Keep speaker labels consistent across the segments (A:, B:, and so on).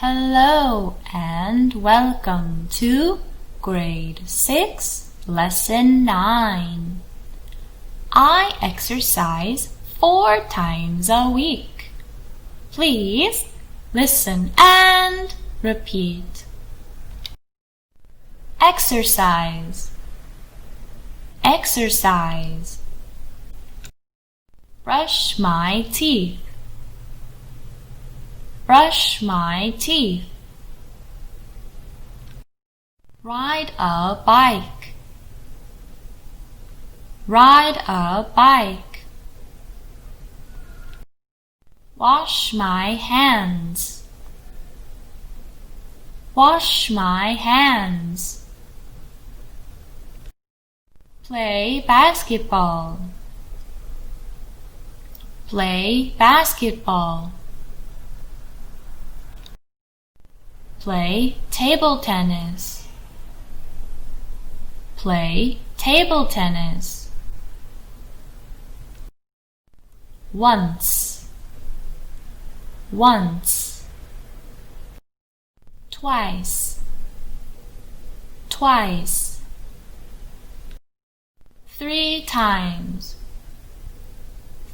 A: Hello and welcome to Grade 6, Lesson 9. I exercise 4 times a week. Please listen and repeat. Exercise. Exercise. Brush my teeth. Brush my teeth. Ride a bike. Ride a bike. Wash my hands. Wash my hands. Play basketball. Play basketball. Play table tennis. Play table tennis. Once. Once. Twice. Twice. 3 times.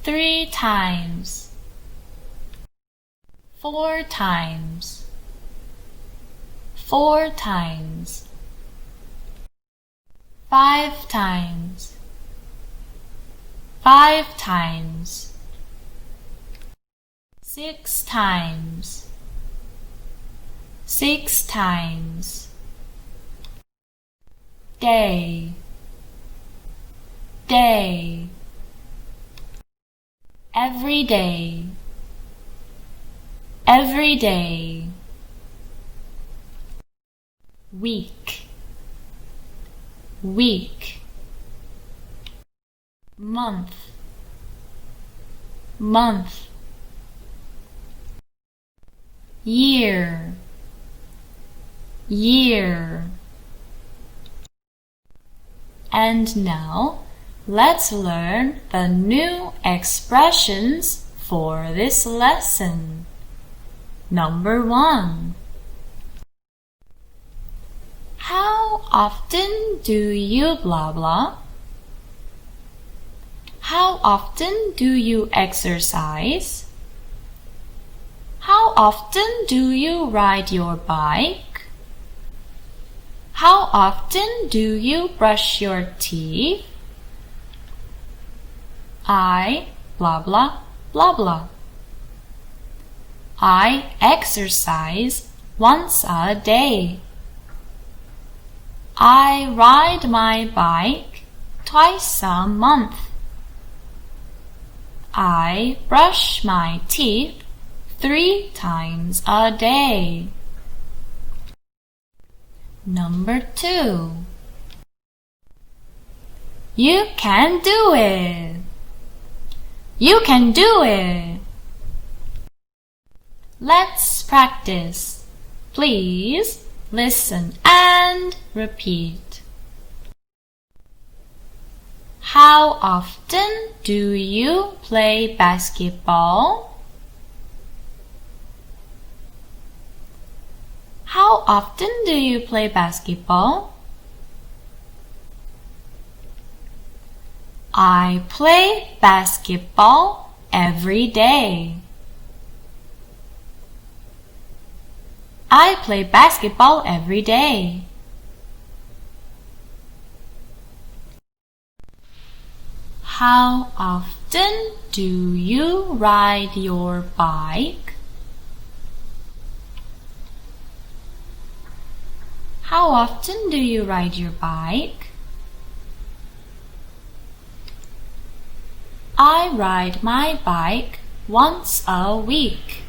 A: 3 times. 4 times. 4 times. 5 times. 5 times. 6 times. 6 times. Day. Day. Every day. Every day. Week. Week. Month. Month. Year. Year. And now, let's learn the new expressions for this lesson. Number 1. How often do you blah blah? How often do you exercise? How often do you ride your bike? How often do you brush your teeth? I blah blah blah blah. I exercise once a day. I ride my bike twice a month. I brush my teeth 3 times a day. Number 2. You can do it. You can do it. Let's practice. Please listen and repeat. How often do you play basketball? How often do you play basketball? I play basketball every day. I play basketball every day. How often do you ride your bike? How often do you ride your bike? I ride my bike once a week.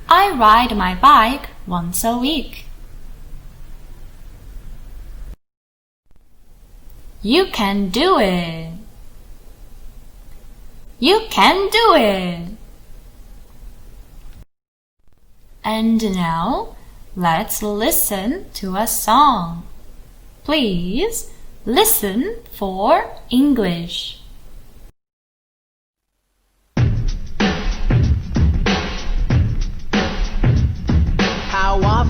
A: I ride my bike once a week. You can do it. You can do it. And now, let's listen to a song. Please listen for English.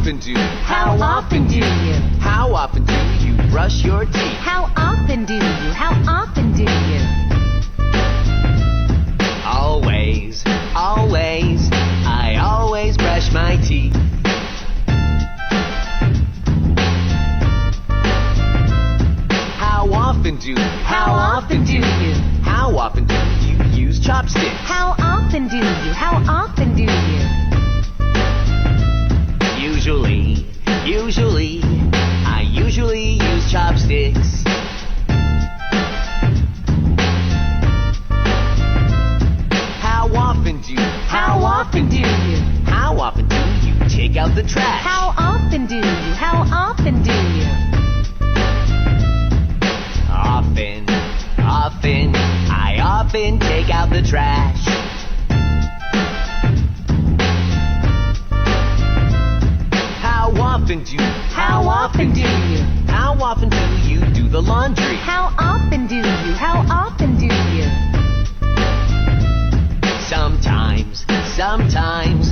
B: often do you?
C: How often do you?
B: How often do you brush your teeth?
C: How often do you? How often do you?
B: Always, always, I always brush my teeth. How often do you?
C: How often do you?
B: How often do you use chopsticks?
C: How often do you? How often do you?
B: Usually, I usually use chopsticks. How often do you?
C: How often do you?
B: How often do you take out the trash?
C: How often do you? How often do you?
B: Often, I often take out the trash. How often do you?
C: How often do you?
B: How often do you do the laundry?
C: How often do you? How often do you?
B: Sometimes,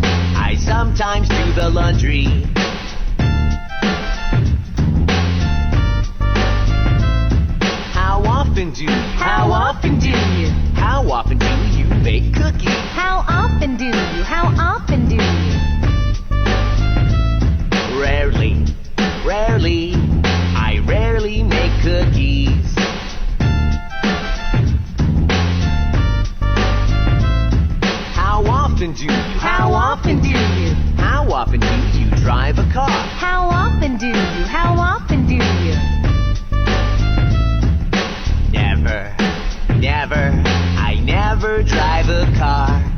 B: I sometimes do the laundry. How often do you?
C: How often do you?
B: How often do you make cookies?
C: How often do you? How often do you?
B: Rarely, I rarely make cookies. How often do you?
C: How often do you?
B: How often do you drive a car?
C: How often do you? How often do you?
B: Never, I never drive a car.